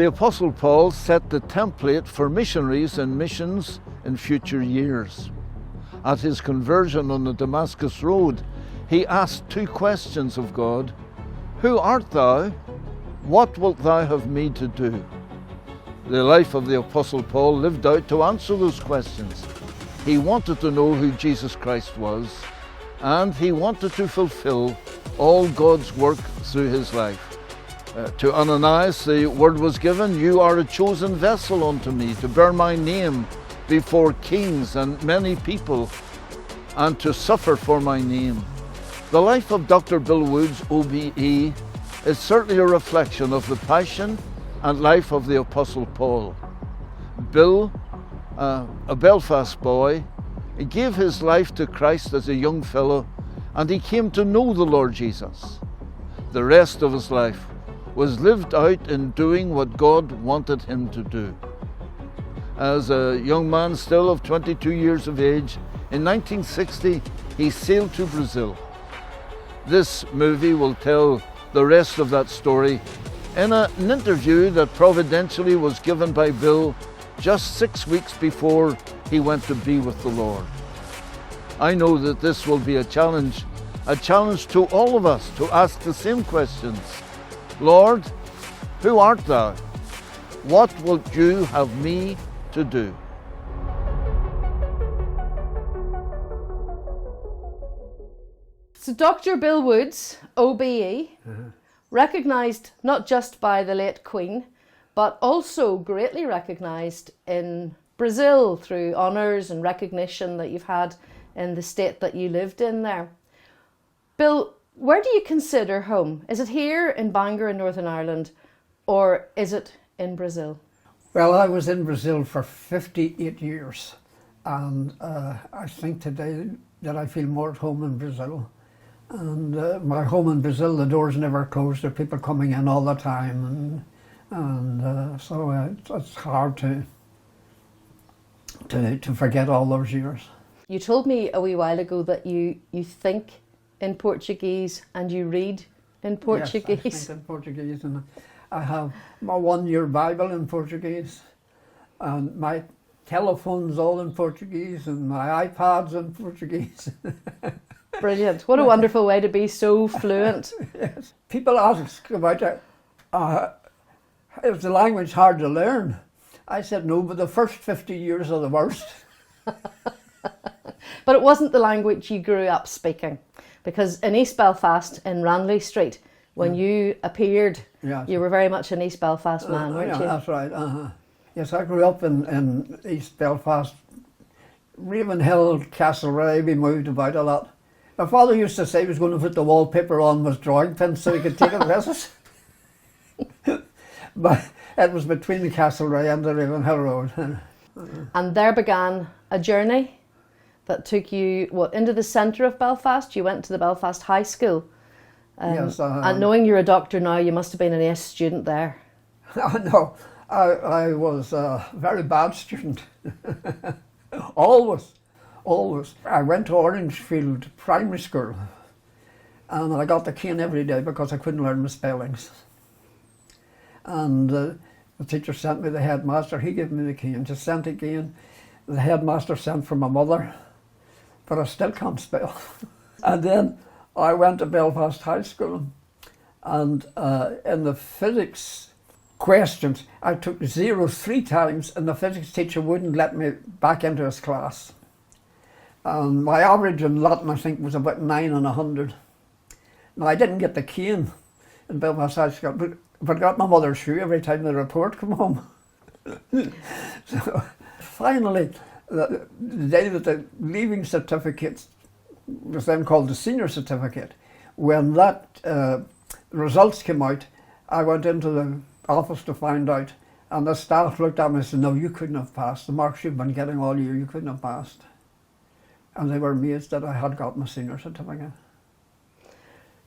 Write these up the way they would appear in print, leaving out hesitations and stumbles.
The Apostle Paul set the template for missionaries and missions in future years. At his conversion on the Damascus Road, he asked two questions of God: "Who art thou? What wilt thou have me to do?" The life of the Apostle Paul lived out to answer those questions. He wanted to know who Jesus Christ was, and he wanted to fulfill all God's work through his life. To Ananias, the word was given, "You are a chosen vessel unto me to bear my name before kings and many people, and to suffer for my name." The life of Dr. Bill Woods, OBE, is certainly a reflection of the passion and life of the Apostle Paul. Bill, a Belfast boy, he gave his life to Christ as a young fellow, and he came to know the Lord Jesus. The rest of his life was lived out in doing what God wanted him to do. As a young man still of 22 years of age, in 1960 he sailed to Brazil. This movie will tell the rest of that story in an interview that providentially was given by Bill just 6 weeks before he went to be with the Lord. I know that this will be a challenge to all of us to ask the same questions. Lord, who art thou? What wilt you have me to do? So Dr. Bill Woods, OBE, recognised not just by the late Queen, but also greatly recognised in Brazil through honours and recognition that you've had in the state that you lived in there. Bill, where do you consider home? Is it here in Bangor in Northern Ireland, or is it in Brazil? Well, I was in Brazil for 58 years, and I think today that I feel more at home in Brazil. And my home in Brazil, the doors never closed. There are people coming in all the time, and so it's hard to forget all those years. You told me a wee while ago that you think in Portuguese and you read in Portuguese. Yes, I think in Portuguese, and I have my one-year Bible in Portuguese, and my telephone's all in Portuguese, and my iPad's in Portuguese. Brilliant. What a wonderful way to be so fluent. Yes. People ask about it. Is the language hard to learn? I said no, but the first 50 years are the worst. But it wasn't the language you grew up speaking, because in East Belfast, in Ranelagh Street, when you appeared, yes, you were very much an East Belfast man, weren't you? That's right. Yes, I grew up in East Belfast. Ravenhill, Castlereagh, we moved about a lot. My father used to say he was going to put the wallpaper on with drawing pins so he could take it with us. But it was between the Castlereagh and the Ravenhill Road. And there began a journey that took you, into the centre of Belfast. You went to the Belfast High School. Yes. And knowing you're a doctor now, you must have been an ace student there. No, I was a very bad student. Always. I went to Orangefield Primary School, and I got the cane every day because I couldn't learn my spellings. And the teacher sent me the headmaster. He gave me the cane. Just sent again. The headmaster sent for my mother, but I still can't spell. And then I went to Belfast High School, and in the physics questions, I took 0 3 times, and the physics teacher wouldn't let me back into his class. And my average in Latin, I think, was about 9 in 100. Now, I didn't get the cane in Belfast High School, but I got my mother's shoe every time the report came home. So finally, the day that the leaving certificate was then called the senior certificate, when that results came out, I went into the office to find out, and the staff looked at me and said, "No, you couldn't have passed. The marks you've been getting all year, you couldn't have passed." And they were amazed that I had got my senior certificate.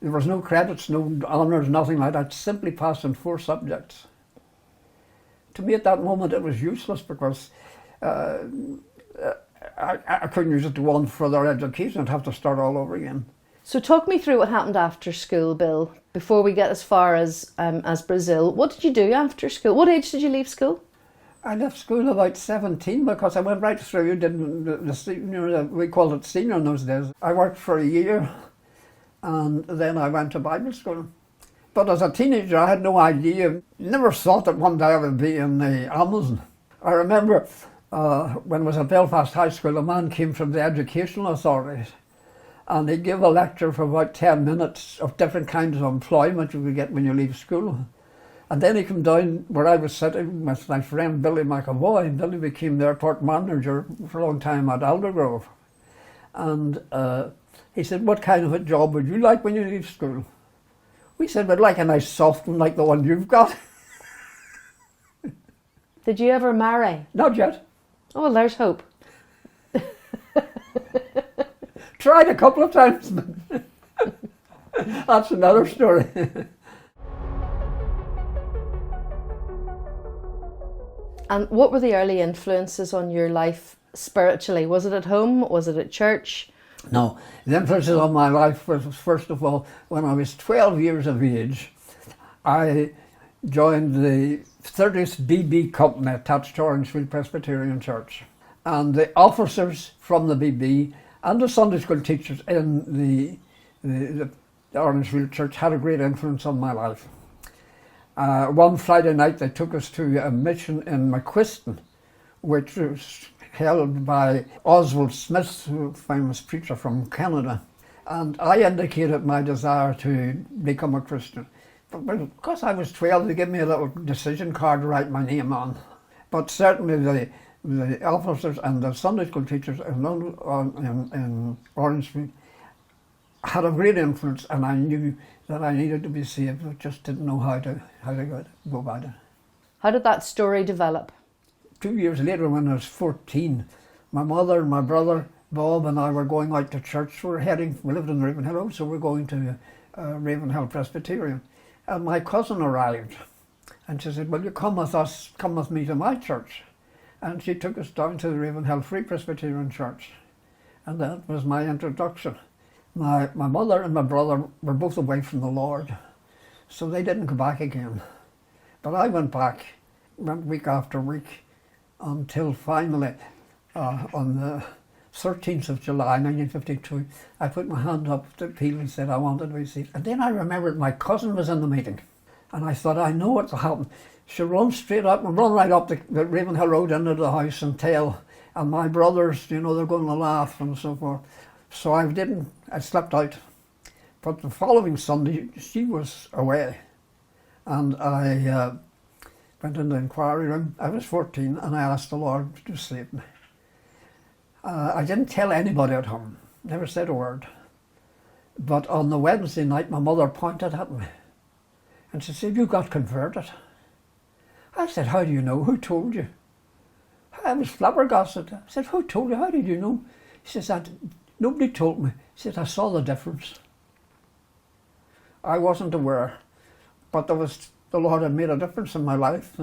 There was no credits, no honours, nothing like that. Simply passed in 4 subjects. To me at that moment it was useless, because I couldn't use it to go on further education. I'd have to start all over again. So talk me through what happened after school, Bill, before we get as far as Brazil. What did you do after school? What age did you leave school? I left school about 17 because I went right through, didn't the senior, we called it senior in those days. I worked for a year and then I went to Bible school. But as a teenager I had no idea, never thought that one day I would be in the Amazon. I remember when I was at Belfast High School, a man came from the educational authorities and he gave a lecture for about 10 minutes of different kinds of employment you could get when you leave school. And then he came down where I was sitting with my friend Billy McAvoy. Billy became the airport manager for a long time at Aldergrove. And he said, what kind of a job would you like when you leave school? We said, we'd like a nice soft one like the one you've got. Did you ever marry? Not yet. Oh, well, there's hope. Tried a couple of times. That's another story. And what were the early influences on your life spiritually? Was it at home? Was it at church? No, the influences on my life was, first of all, when I was 12 years of age, I joined the 30th BB company attached to Orangefield Presbyterian Church. And the officers from the BB and the Sunday school teachers in the Orangefield Church had a great influence on my life. One Friday night they took us to a mission in McQuiston, which was held by Oswald Smith, a famous preacher from Canada. And I indicated my desire to become a Christian. But because I was 12, they gave me a little decision card to write my name on. But certainly the officers and the Sunday school teachers in Orangefield had a great influence, and I knew that I needed to be saved. I just didn't know how to go about it. How did that story develop? 2 years later, when I was 14, my mother and my brother Bob and I were going out to church. We lived in Ravenhill Road, so we're going to Ravenhill Presbyterian. And my cousin arrived, and she said, "Will you come with us, come with me to my church?" And she took us down to the Ravenhill Free Presbyterian Church, and that was my introduction. My mother and my brother were both away from the Lord, so they didn't come back again. But I went back, went week after week, until finally, on the 13th of July 1952, I put my hand up to Peel and said I wanted to be saved. And then I remembered my cousin was in the meeting, and I thought, I know what's happened. She'll run straight up and run right up the Ravenhill Road into the house and tell, and my brothers, they're going to laugh and so forth. So I slept out. But the following Sunday, she was away, and I went in the inquiry room. I was 14, and I asked the Lord to save me. I didn't tell anybody at home, never said a word. But on the Wednesday night, my mother pointed at me, and she said, "You got converted." I said, "How do you know? Who told you?" I was flabbergasted. I said, "Who told you? How did you know?" She said, "Nobody told me." She said, "I saw the difference." I wasn't aware, but the Lord had made a difference in my life.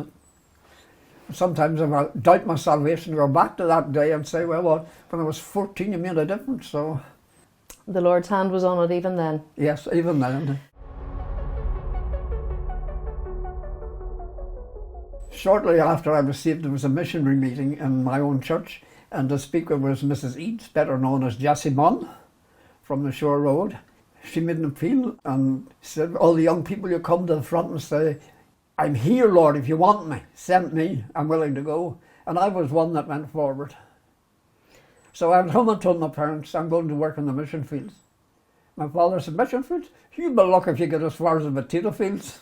Sometimes if I doubt my salvation, go back to that day and say, well, when I was 14, you made a difference. So the Lord's hand was on it even then. Yes, even then. Shortly after I was saved, there was a missionary meeting in my own church, and the speaker was Mrs. Eads, better known as Jessie Munn, from the Shore Road. She made an appeal and said, "All the young people, you come to the front and say, 'I'm here, Lord, if you want me, send me, I'm willing to go.'" And I was one that went forward. So I went home and told my parents, "I'm going to work in the mission fields." My father said, "Mission fields? You'll be lucky if you get as far as the potato fields."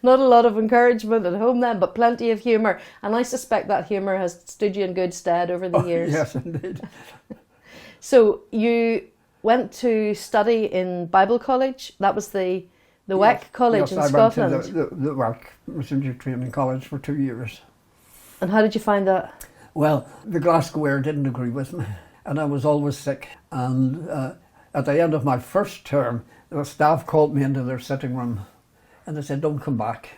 Not a lot of encouragement at home then, but plenty of humour. And I suspect that humour has stood you in good stead over the years. Yes, indeed. So you went to study in Bible college. That was the WEC college in Scotland. Yes, I went to the WEC Missionary Training College for 2 years. And how did you find that? Well, the Glasgow air didn't agree with me, and I was always sick. And at the end of my first term, the staff called me into their sitting room, and they said, "Don't come back.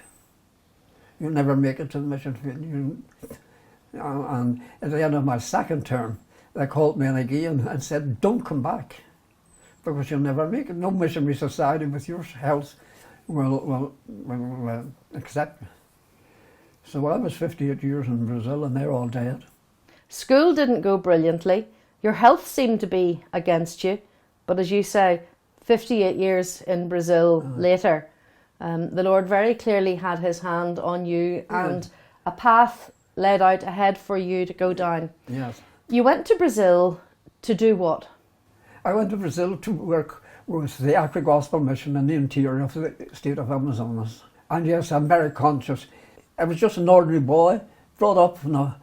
You'll never make it to the mission field." And at the end of my second term, they called me in again and said, don't come back, because you'll never make it. No missionary society with your health will accept you. So I was 58 years in Brazil and they're all dead. School didn't go brilliantly. Your health seemed to be against you. But as you say, 58 years in Brazil later, the Lord very clearly had his hand on you and a path laid out ahead for you to go down. Yes. You went to Brazil to do what? I went to Brazil to work with the Acre Gospel Mission in the interior of the state of Amazonas. And yes, I'm very conscious. I was just an ordinary boy, brought up in a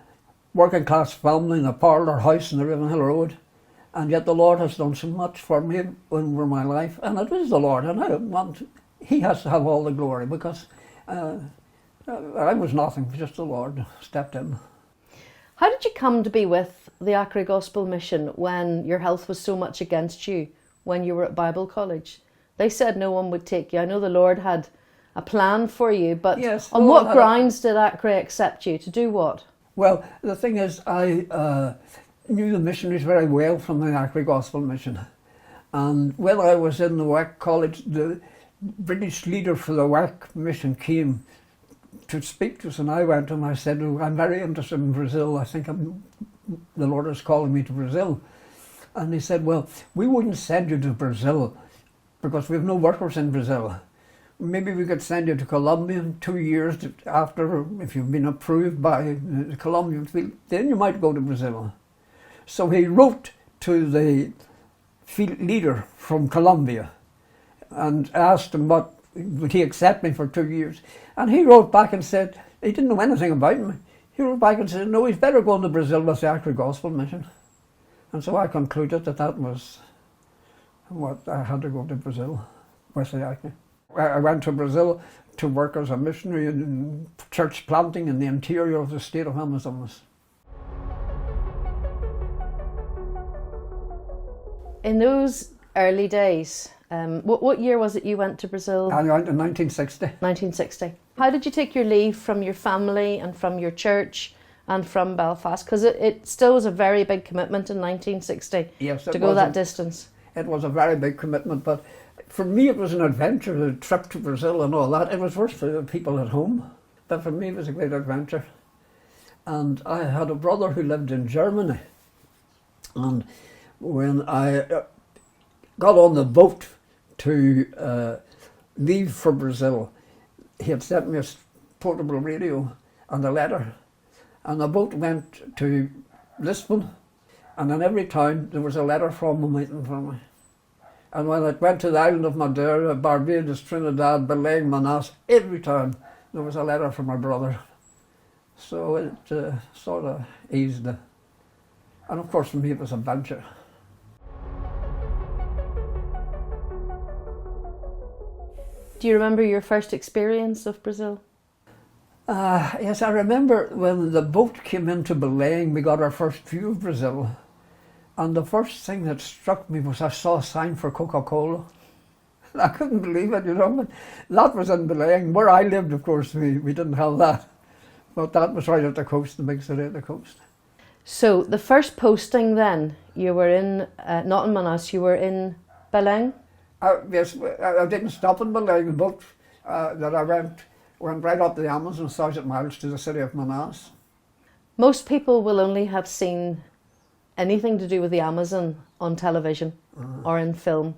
working class family in a parlour house in the Ravenhill Road. And yet the Lord has done so much for me over my life. And it is the Lord, and he has to have all the glory, because I was nothing, just the Lord stepped in. How did you come to be with the Acre Gospel Mission when your health was so much against you when you were at Bible college? They said no one would take you. I know the Lord had a plan for you, but yes, on what grounds did Acre accept you? To do what? Well, the thing is, I knew the missionaries very well from the Acre Gospel Mission. And when I was in the WEC college, the British leader for the WEC mission came to speak to us, and I went to him. I said, oh, I'm very interested in Brazil. I think the Lord is calling me to Brazil. And he said, well, we wouldn't send you to Brazil because we have no workers in Brazil. Maybe we could send you to Colombia in 2 years after, if you've been approved by the Colombian field, then you might go to Brazil. So he wrote to the field leader from Colombia and asked him would he accept me for 2 years. And he wrote back and said, he didn't know anything about me. He wrote back and said, no, he's better going to Brazil with the Acre Gospel Mission. And so I concluded that was what I had to go to Brazil with the Acre. I went to Brazil to work as a missionary in church planting in the interior of the state of Amazonas. In those early days, what year was it you went to Brazil? I went in 1960. 1960. How did you take your leave from your family and from your church and from Belfast? Because it still was a very big commitment in 1960 to go that distance. It was a very big commitment, but for me it was an adventure, the trip to Brazil and all that. It was worse for the people at home, but for me it was a great adventure. And I had a brother who lived in Germany, and when I got on the boat to leave for Brazil, he had sent me a portable radio and a letter, and the boat went to Lisbon, and in every town there was a letter from him waiting for me. And when it went to the island of Madeira, Barbados, Trinidad, Belém, Manas, every time there was a letter from my brother. So it sort of eased it. And of course for me it was an adventure. Do you remember your first experience of Brazil? Yes, I remember when the boat came into Belém, we got our first view of Brazil. And the first thing that struck me was I saw a sign for Coca-Cola. I couldn't believe it, but that was in Belém. Where I lived, of course, we didn't have that. But that was right at the coast, the big city at the coast. So the first posting then, you were in, not in Manas, you were in Belém? Yes, I didn't stop in Belém. The boat that I went right up the Amazon, 1,000 miles to the city of Manas. Most people will only have seen anything to do with the Amazon on television or in film.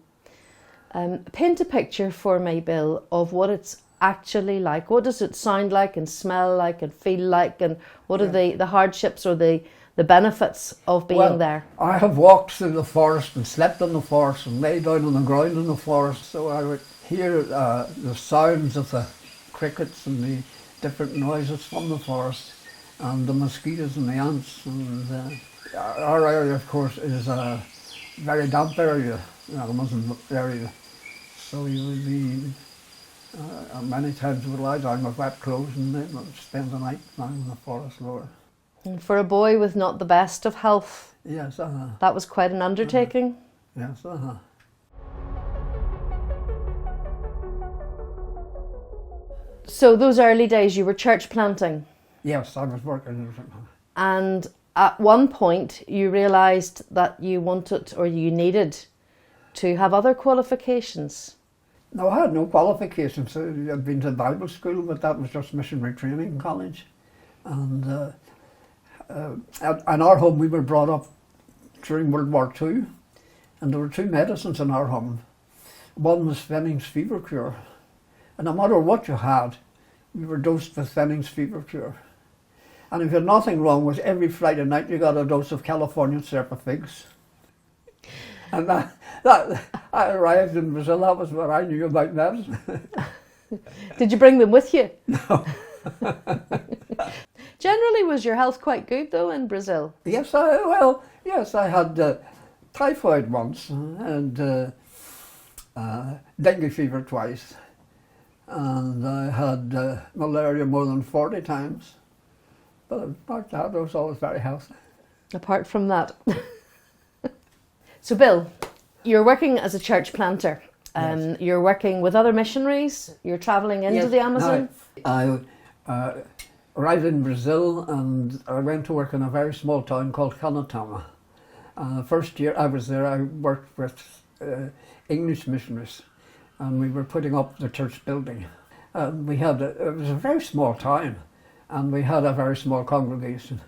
Paint a picture for me, Bill, of what it's actually like. What does it sound like and smell like and feel like, and what are the hardships or the benefits of being there? I have walked through the forest and slept in the forest and lay down on the ground in the forest, so I would hear the sounds of the crickets and the different noises from the forest, and the mosquitoes and the ants. And our area, of course, is a very damp area, the Muslim area, so you would be many times you would lie down with wet clothes and then spend the night down in the forest floor. And for a boy with not the best of health, yes, that was quite an undertaking. Yes, So those early days you were church planting? Yes, I was working. And at one point you realised that you wanted or you needed to have other qualifications. No, I had no qualifications. I'd been to Bible school, but that was just missionary training college. And in our home, we were brought up during World War II, and there were two medicines in our home. One was Fenning's fever cure, and no matter what you had, you were dosed with Fenning's fever cure. And if you had nothing wrong with every Friday night, you got a dose of Californian syrup of figs. And I arrived in Brazil, that was what I knew about medicine. Did you bring them with you? No. Generally, was your health quite good though in Brazil? Yes, I had typhoid once and dengue fever twice. And I had malaria more than 40 times. But apart from that, I was always very healthy. Apart from that. So Bill, you're working as a church planter. Yes. You're working with other missionaries. You're travelling into Yes. the Amazon. I arrived in Brazil and I went to work in a very small town called Canatama. First year I was there, I worked with English missionaries, and we were putting up the church building. And it was a very small town, and we had a very small congregation.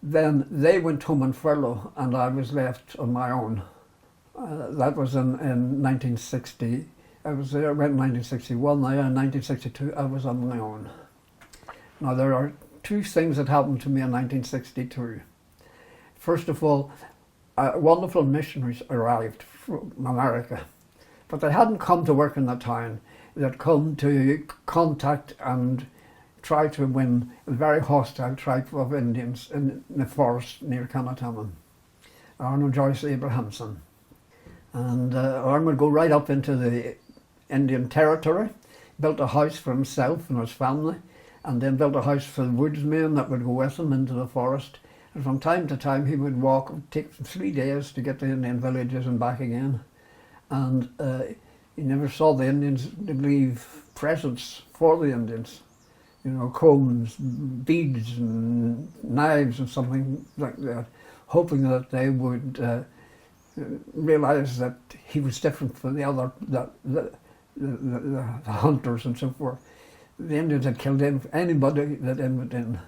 Then they went home on furlough and I was left on my own. That was in 1960. I was there, went in 1961, now in 1962 I was on my own. Now there are two things that happened to me in 1962. First of all, wonderful missionaries arrived from America, but they hadn't come to work in the town. They'd come to contact and try to win a very hostile tribe of Indians in the forest near Canatama, Arnold Joyce Abrahamson. And Arnold would go right up into the Indian territory, built a house for himself and his family, and then built a house for the woodsmen that would go with him into the forest. And from time to time he would walk, it would take 3 days to get to the Indian villages and back again. And he never saw the Indians leave presents for the Indians. You know, combs, beads and knives and something like that, hoping that they would realise that he was different from the other, the hunters and so forth. The Indians had killed anybody that went in.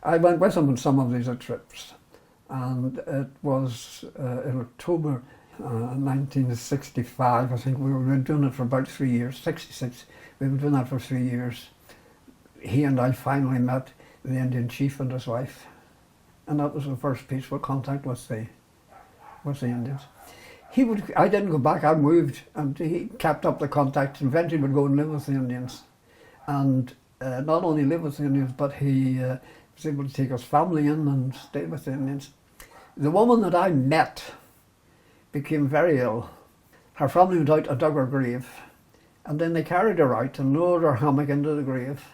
I went with him on some of these trips, and it was in October 1965, I think. We were doing it for about 3 years, 66, we were doing that for 3 years. He and I finally met the Indian chief and his wife, and that was the first peaceful contact with the Indians. I didn't go back, I moved, and he kept up the contact and eventually would go and live with the Indians. And not only live with the Indians, but he was able to take his family in and stay with the Indians. The woman that I met became very ill. Her family went out and dug her grave, and then they carried her out and lowered her hammock into the grave.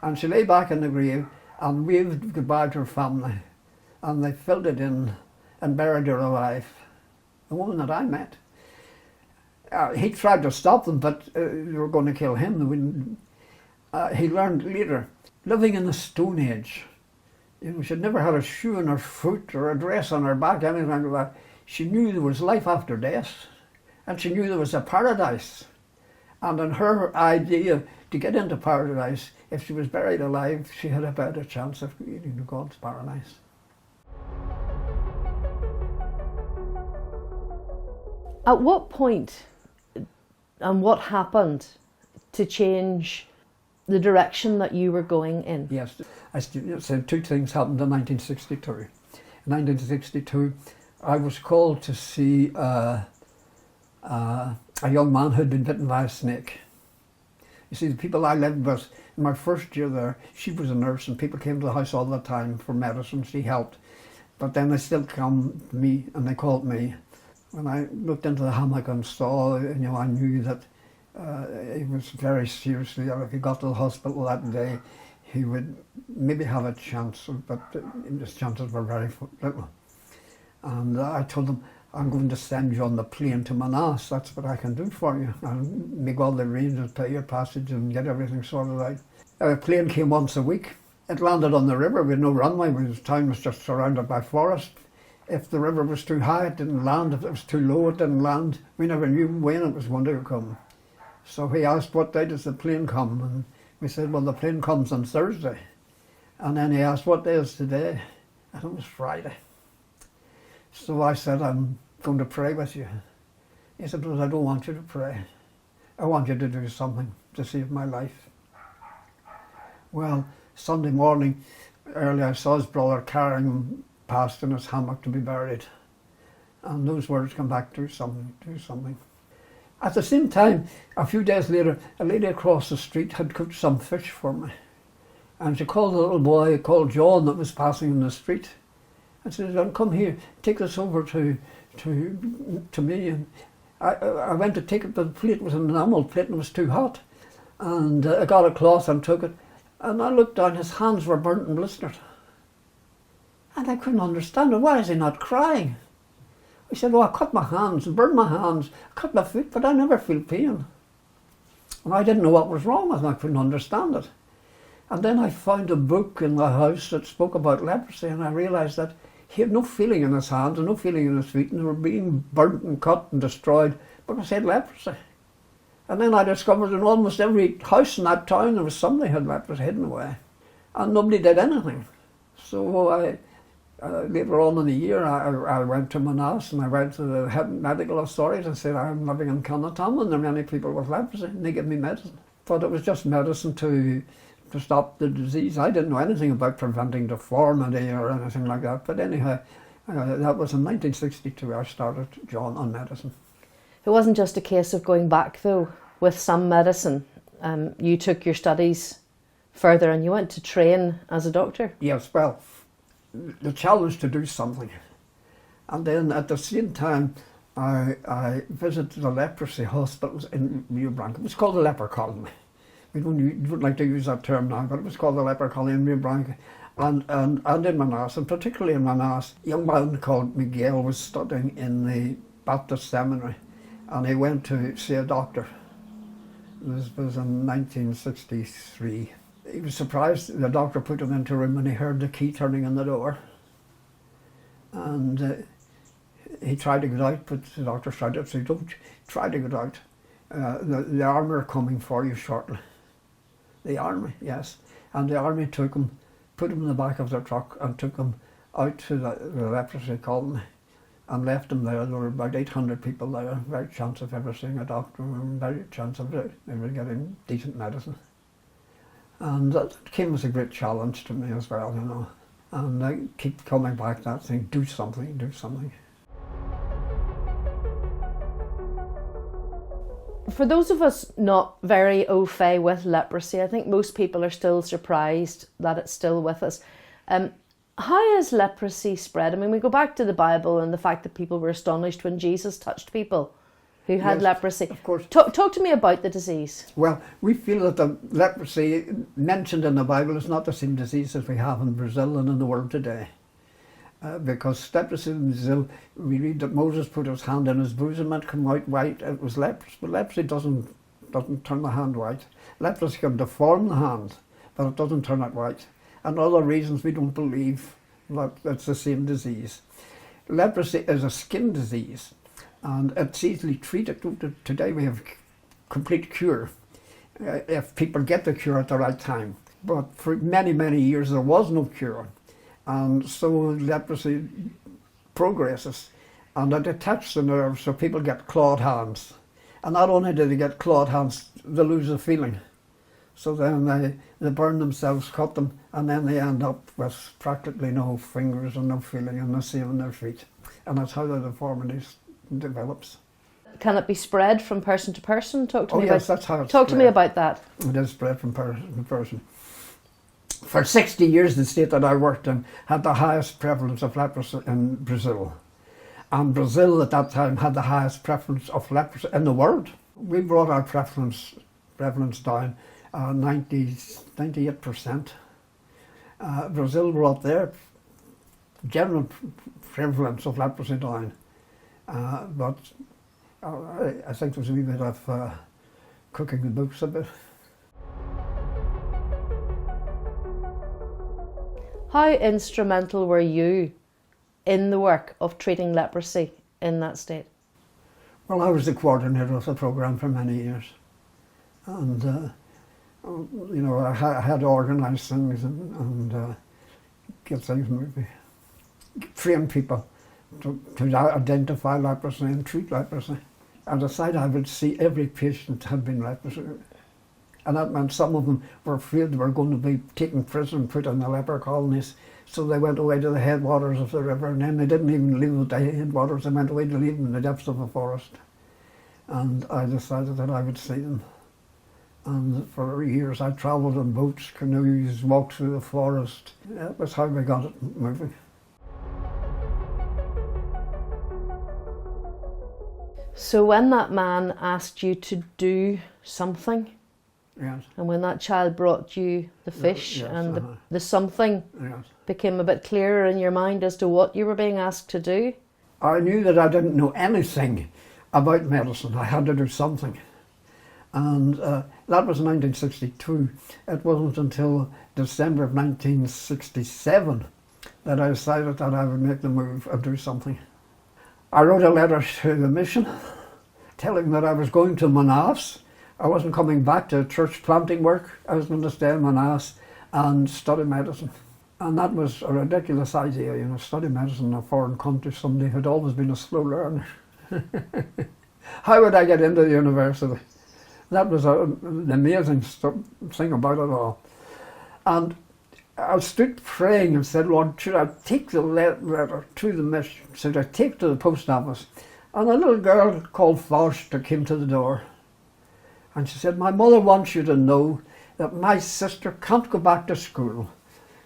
And she lay back in the grave and waved goodbye to her family. And they filled it in and buried her alive. The woman that I met. He tried to stop them, but they were going to kill him. He learned later, living in the Stone Age, you know, she'd never had a shoe on her foot or a dress on her back, anything like that. She knew there was life after death, and she knew there was a paradise. And in her idea to get into paradise, if she was buried alive, she had a better chance of getting to God's paradise. At what point and what happened to change the direction that you were going in? Yes, I said two things happened in 1962. In 1962, I was called to see a young man who had been bitten by a snake. You see, the people I lived with in my first year there, she was a nurse and people came to the house all the time for medicine. She helped. But then they still come to me and they called me. When I looked into the hammock and saw, you know, I knew that he was very seriously ill. If he got to the hospital that day, he would maybe have a chance, but his chances were very little. And I told him, I'm going to send you on the plane to Manas. That's what I can do for you. I'll make all the arrangements, pay your passage and get everything sorted out. A plane came once a week. It landed on the river. We had no runway. The town was just surrounded by forest. If the river was too high, it didn't land. If it was too low, it didn't land. We never knew when it was going to come. So he asked, what day does the plane come? And we said, well, the plane comes on Thursday. And then he asked, what day is today? And it was Friday. So I said, I'm going to pray with you. He said, well, I don't want you to pray. I want you to do something to save my life. Well, Sunday morning, early, I saw his brother carrying him past in his hammock to be buried. And those words come back, do something, do something. At the same time, a few days later, a lady across the street had cooked some fish for me. And she called a little boy called John that was passing in the street. And said, "John, come here, take this over to me." And I went to take it, but the plate was an enamel plate and it was too hot. And I got a cloth and took it. And I looked down, his hands were burnt and blistered. And I couldn't understand it. Why is he not crying? He said, "Oh, I cut my hands and burned my hands, cut my feet, but I never feel pain." And I didn't know what was wrong with him. I couldn't understand it. And then I found a book in the house that spoke about leprosy, and I realised that he had no feeling in his hands and no feeling in his feet, and they were being burnt and cut and destroyed because he had leprosy. And then I discovered in almost every house in that town there was somebody who had leprosy hidden away, and nobody did anything. So later on in the year, I went to Manas and I went to the head medical authorities and said, "I'm living in Connaughton and there are many people with leprosy," and they gave me medicine. Thought it was just medicine to stop the disease. I didn't know anything about preventing deformity or anything like that, but anyhow, that was in 1962 I started John on medicine. It wasn't just a case of going back though with some medicine. You took your studies further and you went to train as a doctor. Yes, well, the challenge to do something. And then at the same time, I visited the leprosy hospitals in Rio Branco. It was called the leper colony. We don't like to use that term now, but it was called the leper colony in Rio Branco. And in Manas, and particularly in Manas, a young man called Miguel was studying in the Baptist seminary, and he went to see a doctor. This was in 1963. He was surprised. The doctor put him into a room and he heard the key turning in the door. And he tried to get out, but the doctor shouted, "So don't try to get out. The army are coming for you shortly." The army, yes. And the army took him, put him in the back of their truck and took him out to the leprosy colony and left him there. There were about 800 people there. Very chance of ever seeing a doctor, and very chance of ever getting decent medicine. And that came as a great challenge to me as well, you know. And I keep coming back to that thing, do something, do something. For those of us not very au fait with leprosy, I think most people are still surprised that it's still with us. How is leprosy spread? I mean, we go back to the Bible and the fact that people were astonished when Jesus touched people who had leprosy. Of course. Talk to me about the disease. Well, we feel that the leprosy mentioned in the Bible is not the same disease as we have in Brazil and in the world today. Because leprosy in Brazil, we read that Moses put his hand in his bosom and came out white. It was leprosy, but leprosy doesn't turn the hand white. Leprosy can deform the hand, but it doesn't turn it white. And other reasons we don't believe that it's the same disease. Leprosy is a skin disease, and it's easily treated. Today we have complete cure if people get the cure at the right time. But for many, many years there was no cure. And so leprosy progresses and it attacks the nerves, so people get clawed hands. And not only do they get clawed hands, they lose the feeling. So then they burn themselves, cut them, and then they end up with practically no fingers and no feeling and the same in their feet. And that's how the deformity develops. Can it be spread from person to person? Talk to me yes, about, that's how it's talk to me about that. It is spread from person to person. For 60 years, the state that I worked in had the highest prevalence of leprosy in Brazil. And Brazil at that time had the highest prevalence of leprosy in the world. We brought our prevalence down 98%. Brazil brought their general prevalence of leprosy down. But I think there's a wee bit of cooking the books a bit. How instrumental were you in the work of treating leprosy in that state? Well, I was the coordinator of the programme for many years. And, you know, I had to organise things and get things moving. Train people to identify leprosy and treat leprosy. And decided I would see every patient had been leprosy. And that meant some of them were afraid they were going to be taken prisoner and put in the leper colonies. So they went away to the headwaters of the river, and then they didn't even leave the headwaters, they went away to leave them in the depths of the forest. And I decided that I would see them. And for years I travelled in boats, canoes, walked through the forest. That was how we got it moving. So when that man asked you to do something, Yes. and when that child brought you the fish, Yes, and the something Yes. became a bit clearer in your mind as to what you were being asked to do? I knew that I didn't know anything about medicine. I had to do something. And that was 1962. It wasn't until December of 1967 that I decided that I would make the move and do something. I wrote a letter to the mission telling that I was going to Manaus. I wasn't coming back to church planting work. I was going to stay in Manaus and study medicine. And that was a ridiculous idea, you know, study medicine in a foreign country. Somebody who'd always been a slow learner. How would I get into the university? That was an amazing thing about it all. And I stood praying and said, Lord, should I take the letter to the mission? Should I take to the post office? And a little girl called Forster came to the door. And she said, my mother wants you to know that my sister can't go back to school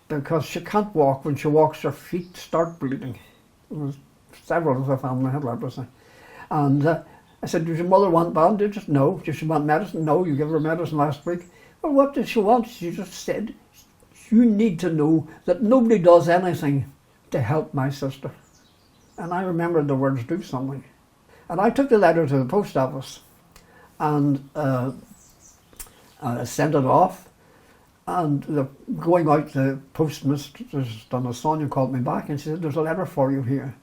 because she can't walk. When she walks, her feet start bleeding. Several of the family had leprosy. And I said, does your mother want bandages? No. Does she want medicine? No. You gave her medicine last week. Well, what did she want? She just said, you need to know that nobody does anything to help my sister. And I remembered the words, do something. And I took the letter to the post office and sent it off. And going out, the postmistress, Donna Sonia, called me back and she said, there's a letter for you here.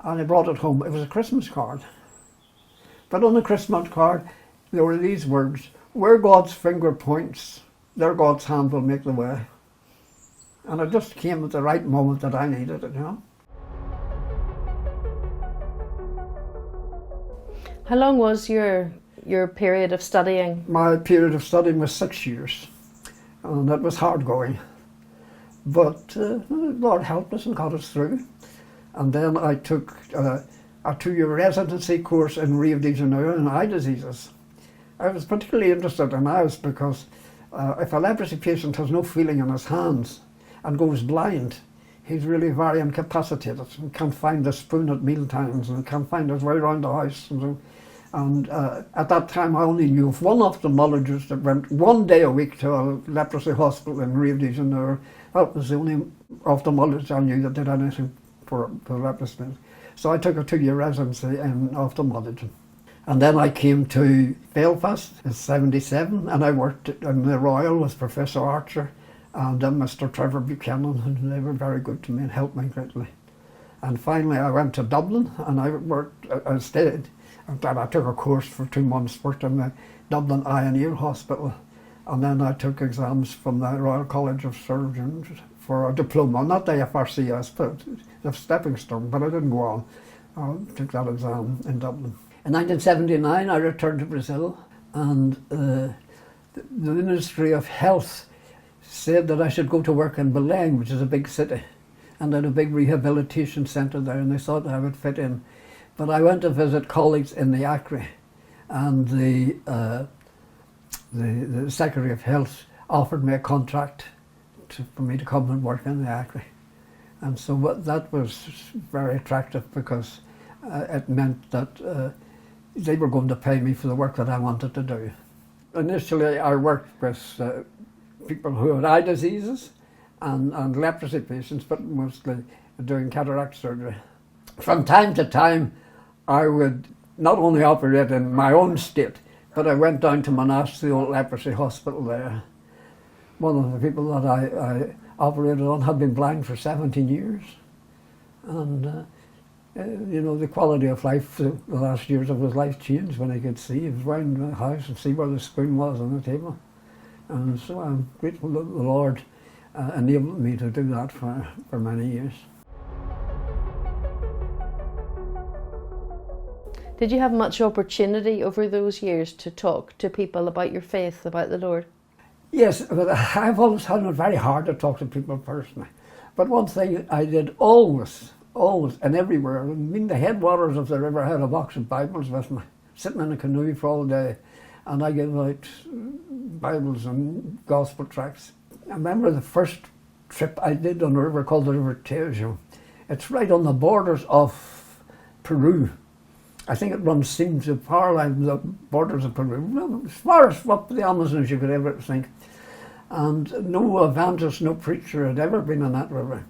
And I brought it home. It was a Christmas card. But on the Christmas card, there were these words, where God's finger points, there God's hand will make the way. And it just came at the right moment that I needed it, you know. How long was your period of studying? My period of studying was 6 years, and that was hard going. But the Lord helped us and got us through. And then I took a 2-year residency course in Rio de Janeiro in eye diseases. I was particularly interested in eyes because if a leprosy patient has no feeling in his hands and goes blind, he's really very incapacitated and can't find the spoon at meal times and can't find his way around the house. And at that time I only knew of one ophthalmologist that went 1 day a week to a leprosy hospital in Rio de Janeiro. That was the only ophthalmologist I knew that did anything for leprosy. So I took a 2-year residency in ophthalmology. And then I came to Belfast in '77 and I worked in the Royal with Professor Archer and Mr. Trevor Buchanan, and they were very good to me and helped me greatly. And finally I went to Dublin and I stayed. I took a course for 2 months, worked in the Dublin Eye and Ear Hospital, and then I took exams from the Royal College of Surgeons for a diploma, not the FRCS, but the stepping stone, but I didn't go on. I took that exam in Dublin. In 1979 I returned to Brazil, and the Ministry of Health said that I should go to work in Belém, which is a big city, and they had a big rehabilitation centre there, and they thought I would fit in. But I went to visit colleagues in the Acre, and the Secretary of Health offered me a contract for me to come and work in the Acre. And so that was very attractive because it meant that they were going to pay me for the work that I wanted to do. Initially I worked with people who had eye diseases and leprosy patients, but mostly doing cataract surgery. From time to time I would not only operate in my own state, but I went down to Manaus, the old leprosy hospital there. One of the people that operated on, had been blind for 17 years. And, you know, the quality of life, the last years of his life changed when he could see. He was round the house and see where the spoon was on the table. And so I'm grateful that the Lord enabled me to do that for many years. Did you have much opportunity over those years to talk to people about your faith, about the Lord? Yes, but I've always found it very hard to talk to people personally. But one thing I did always and everywhere, I mean the headwaters of the river, I had a box of Bibles with me, sitting in a canoe for all day, and I gave out Bibles and gospel tracts. I remember the first trip I did on a river called the River Tejo. It's right on the borders of Peru. I think it seems to power line the borders of Peru, as far as up the Amazon as you could ever think. And no evangelist, no preacher had ever been on that river.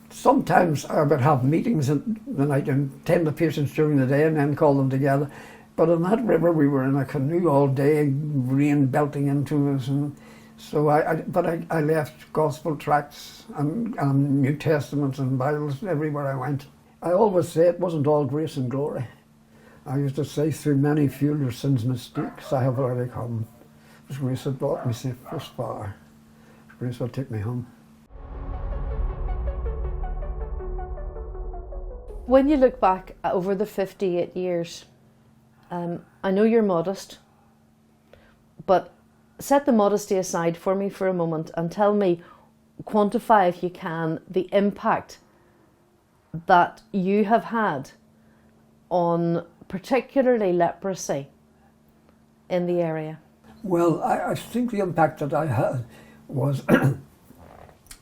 Sometimes I would have meetings in the night and tend the patients during the day and then call them together. But on that river we were in a canoe all day, rain belting into us. And so I left gospel tracts and New Testaments and Bibles everywhere I went. I always say it wasn't all grace and glory. I used to say, through many failures, sins, mistakes, I have already come. It was grace that brought me safe thus far. Grace will take me home. When you look back over the 58 years, I know you're modest, but set the modesty aside for me for a moment and tell me, quantify if you can, the impact that you have had on particularly leprosy in the area. Well, I think the impact that I had was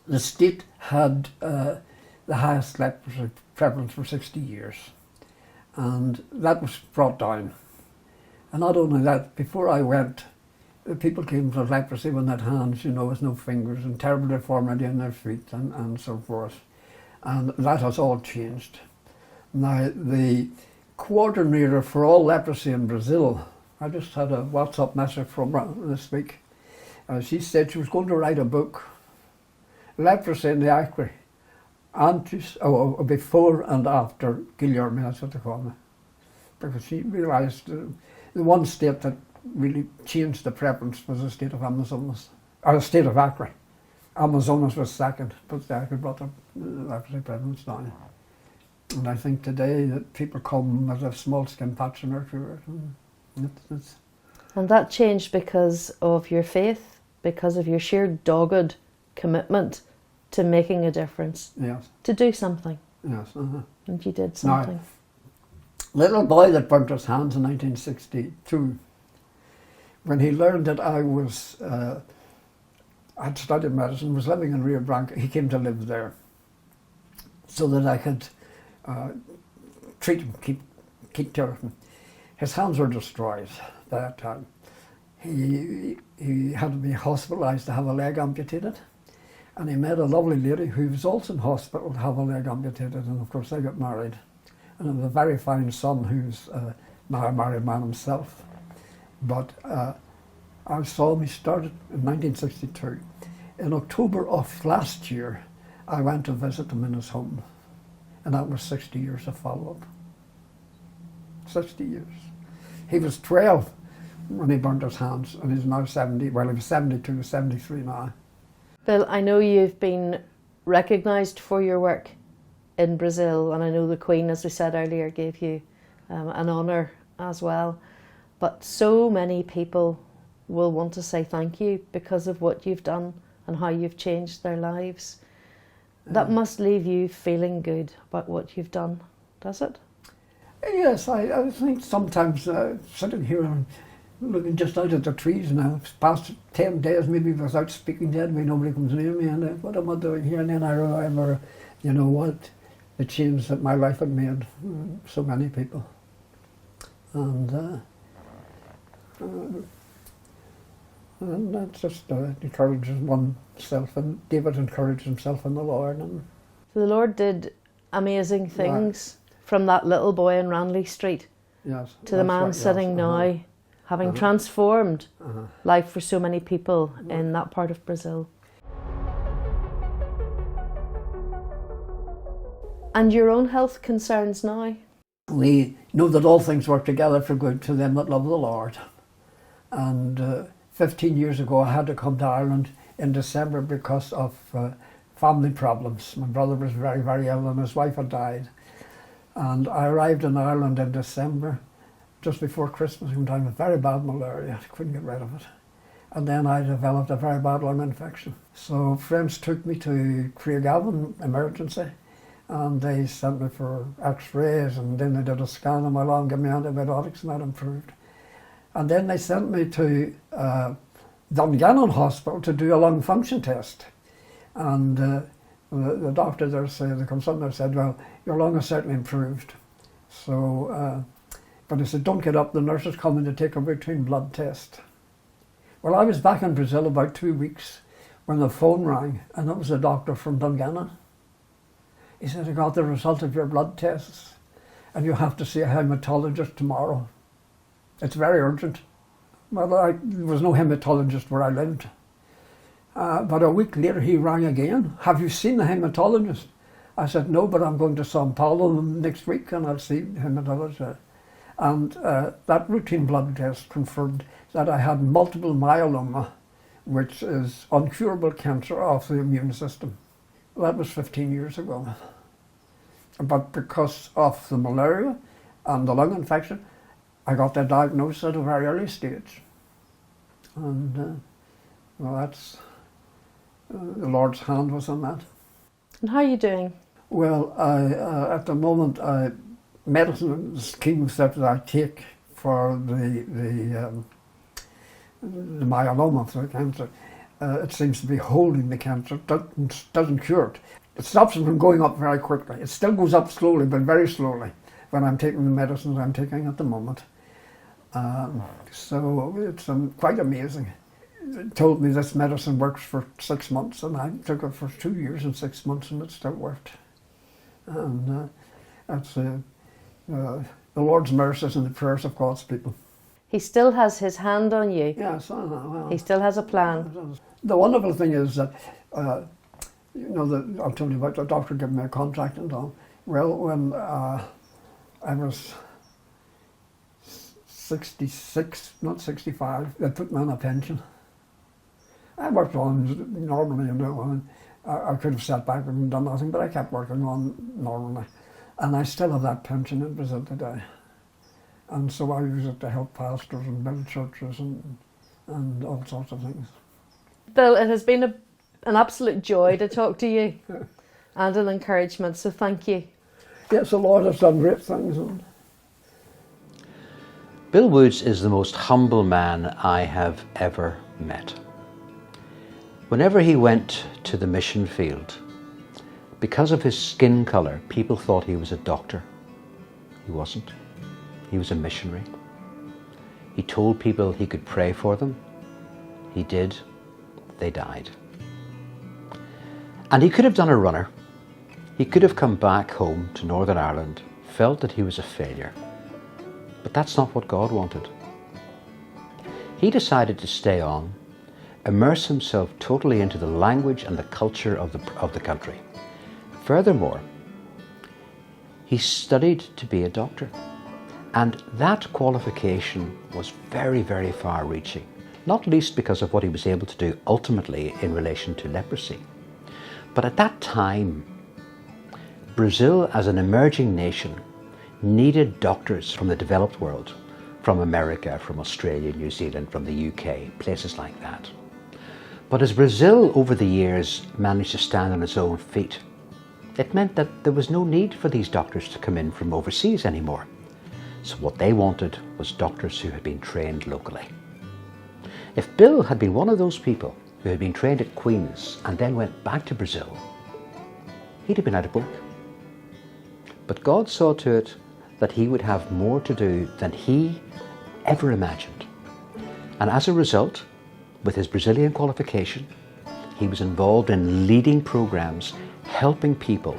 the state had the highest leprosy prevalence for 60 years, and that was brought down. And not only that, before I went, the people came with leprosy when they had hands, you know, with no fingers, and terrible deformity in their feet and so forth. And that has all changed. Now, the coordinator for all leprosy in Brazil, I just had a WhatsApp message from her this week. She said she was going to write a book, Leprosy in the Acre, before and after Guilherme, that's what they call me. Because she realised the one state that really changed the prevalence was the state of Amazonas, or the state of Acre. Amazonas was second, but the Acre brought the leprosy prevalence down. And I think today that people come with a small skin patch in their throat. And that changed because of your faith, because of your sheer dogged commitment to making a difference. Yes. To do something. Yes. And you did something. Now, little boy that burnt his hands in 1962, when he learned that I was, had studied medicine, was living in Rio Branco, he came to live there so that I could treat him, keep care of him. His hands were destroyed by that time. He had to be hospitalised to have a leg amputated, and he met a lovely lady who was also in hospital to have a leg amputated, and of course they got married. And I have a very fine son who's now a married man himself. But I saw him, he started in 1962. In October of last year, I went to visit him in his home, and that was 60 years of follow-up. 60 years. He was 12 when he burnt his hands, and he's now 70, well he was 72, 73 now. Bill, I know you've been recognised for your work in Brazil, and I know the Queen, as we said earlier, gave you an honour as well. But so many people will want to say thank you because of what you've done and how you've changed their lives. That must leave you feeling good about what you've done, does it? Yes, I think sometimes sitting here and looking just out at the trees now, it's past 10 days maybe without speaking to anybody, nobody comes near me, and what am I doing here? And then I remember, you know what, the change that my life had made so many people. And that just encourages oneself, and David encouraged himself in the Lord. And so the Lord did amazing things from that little boy in Ranley Street to the man sitting now, having transformed life for so many people in that part of Brazil. And your own health concerns now? We know that all things work together for good to them that love the Lord. And 15 years ago I had to come to Ireland in December because of family problems. My brother was very, very ill and his wife had died. And I arrived in Ireland in December, just before Christmas, came down with very bad malaria. I couldn't get rid of it. And then I developed a very bad lung infection. So friends took me to Craigavon emergency, and they sent me for x-rays, and then they did a scan of my lung, gave me antibiotics, and that improved. And then they sent me to Dungannon Hospital to do a lung function test. And the doctor there said, the consultant said, well, your lung has certainly improved. So, but he said, don't get up, the nurse is coming to take a routine blood test. Well, I was back in Brazil about 2 weeks when the phone rang, and it was a doctor from Dungannon. He said, I got the result of your blood tests, and you have to see a hematologist tomorrow. It's very urgent. Well, there was no hematologist where I lived. But a week later he rang again. Have you seen the hematologist? I said, no, but I'm going to Sao Paulo next week and I'll see the hematologist. And that routine blood test confirmed that I had multiple myeloma, which is incurable cancer of the immune system. That was 15 years ago. But because of the malaria and the lung infection, I got that diagnosis at a very early stage. And well, that's, the Lord's hand was on that. And how are you doing? Well, at the moment, medicines, chemotherapy I take for the myeloma, for the cancer, it seems to be holding the cancer, doesn't cure it. It stops it from going up very quickly. It still goes up slowly, but very slowly, when I'm taking the medicines I'm taking at the moment. So it's quite amazing. It told me this medicine works for 6 months, and I took it for 2 years and 6 months, and it still worked. And that's the Lord's mercies and the prayers of God's people. He still has his hand on you. Yes, well, He still has a plan. The wonderful thing is that, you know, I told you about the doctor giving me a contract and all. Well, when I was 66, not 65, they put me on a pension. I worked on normally, you know, I could have sat back and done nothing, but I kept working on normally. And I still have that pension in Brazil today. And so I use it to help pastors and build churches and all sorts of things. Bill, it has been an absolute joy to talk to you and an encouragement, so thank you. Yes, the Lord has done great things. Bill Woods is the most humble man I have ever met. Whenever he went to the mission field, because of his skin colour, people thought he was a doctor. He wasn't. He was a missionary. He told people he could pray for them. He did. They died. And he could have done a runner. He could have come back home to Northern Ireland, felt that he was a failure. But that's not what God wanted. He decided to stay on, immerse himself totally into the language and the culture of the country. Furthermore, he studied to be a doctor. And that qualification was very, very far-reaching, not least because of what he was able to do ultimately in relation to leprosy. But at that time, Brazil, as an emerging nation, needed doctors from the developed world, from America, from Australia, New Zealand, from the UK, places like that. But as Brazil, over the years, managed to stand on its own feet, it meant that there was no need for these doctors to come in from overseas anymore. So what they wanted was doctors who had been trained locally. If Bill had been one of those people who had been trained at Queen's and then went back to Brazil, he'd have been out of work. But God saw to it that he would have more to do than he ever imagined. And as a result, with his Brazilian qualification, he was involved in leading programs, helping people.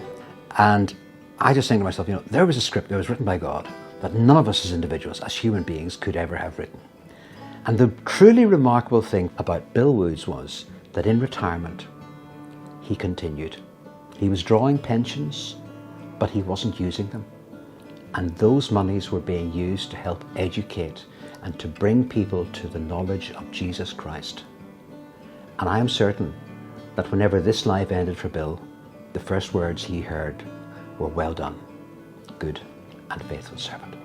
And I just think to myself, you know, there was a script that was written by God that none of us as individuals, as human beings, could ever have written. And the truly remarkable thing about Bill Woods was that in retirement, he continued. He was drawing pensions, but he wasn't using them. And those monies were being used to help educate and to bring people to the knowledge of Jesus Christ. And I am certain that whenever this life ended for Bill, the first words he heard were, "Well done, good and faithful servant."